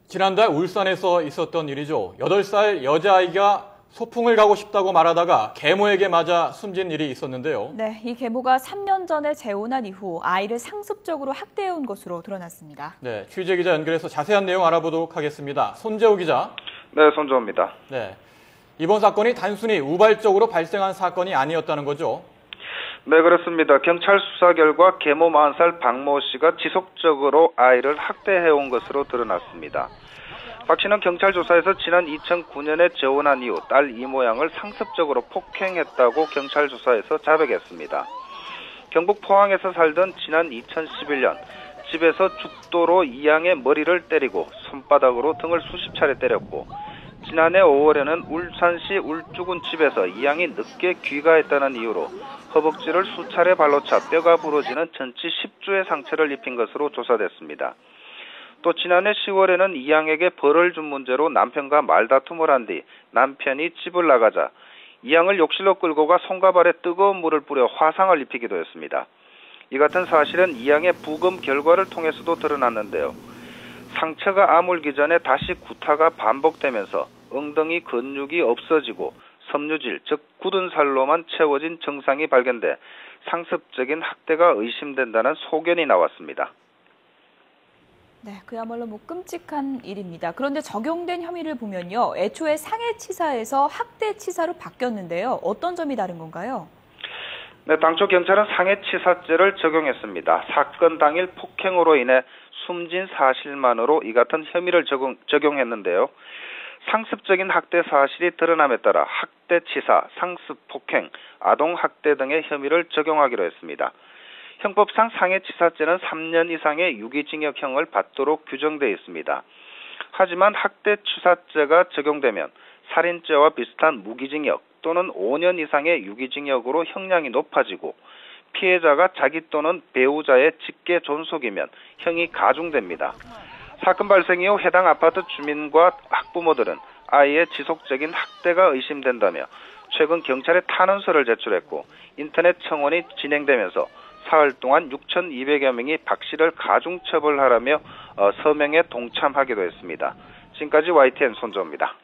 지난달 울산에서 있었던 일이죠. 8살 여자아이가 소풍을 가고 싶다고 말하다가 계모에게 맞아 숨진 일이 있었는데요. 네, 이 계모가 3년 전에 재혼한 이후 아이를 상습적으로 학대해온 것으로 드러났습니다. 네, 취재기자 연결해서 자세한 내용 알아보도록 하겠습니다. 손재호 기자. 네, 손재호입니다. 네, 이번 사건이 단순히 우발적으로 발생한 사건이 아니었다는 거죠. 네, 그렇습니다. 경찰 수사 결과 계모 40살 박모 씨가 지속적으로 아이를 학대해온 것으로 드러났습니다. 박 씨는 경찰 조사에서 지난 2009년에 재혼한 이후 딸 이모 양을 상습적으로 폭행했다고 경찰 조사에서 자백했습니다. 경북 포항에서 살던 지난 2011년 집에서 죽도로 이 양의 머리를 때리고 손바닥으로 등을 수십 차례 때렸고, 지난해 5월에는 울산시 울주군 집에서 이 양이 늦게 귀가했다는 이유로 허벅지를 수차례 발로 차 뼈가 부러지는 전치 10주의 상처를 입힌 것으로 조사됐습니다. 또 지난해 10월에는 이 양에게 벌을 준 문제로 남편과 말다툼을 한 뒤 남편이 집을 나가자 이 양을 욕실로 끌고 가 손과 발에 뜨거운 물을 뿌려 화상을 입히기도 했습니다. 이 같은 사실은 이 양의 부검 결과를 통해서도 드러났는데요. 상처가 아물기 전에 다시 구타가 반복되면서 엉덩이 근육이 없어지고 섬유질, 즉 굳은 살로만 채워진 증상이 발견돼 상습적인 학대가 의심된다는 소견이 나왔습니다. 네, 그야말로 끔찍한 일입니다. 그런데 적용된 혐의를 보면요, 애초에 상해치사에서 학대치사로 바뀌었는데요. 어떤 점이 다른 건가요? 네, 당초 경찰은 상해치사죄를 적용했습니다. 사건 당일 폭행으로 인해 숨진 사실만으로 이 같은 혐의를 적용했는데요. 상습적인 학대 사실이 드러남에 따라 학대치사, 상습폭행, 아동학대 등의 혐의를 적용하기로 했습니다. 형법상 상해치사죄는 3년 이상의 유기징역형을 받도록 규정되어 있습니다. 하지만 학대치사죄가 적용되면 살인죄와 비슷한 무기징역 또는 5년 이상의 유기징역으로 형량이 높아지고, 피해자가 자기 또는 배우자의 직계 존속이면 형이 가중됩니다. 사건 발생 이후 해당 아파트 주민과 학부모들은 아이의 지속적인 학대가 의심된다며 최근 경찰에 탄원서를 제출했고, 인터넷 청원이 진행되면서 사흘 동안 6,200여 명이 박 씨를 가중처벌하라며 서명에 동참하기도 했습니다. 지금까지 YTN 손재호입니다.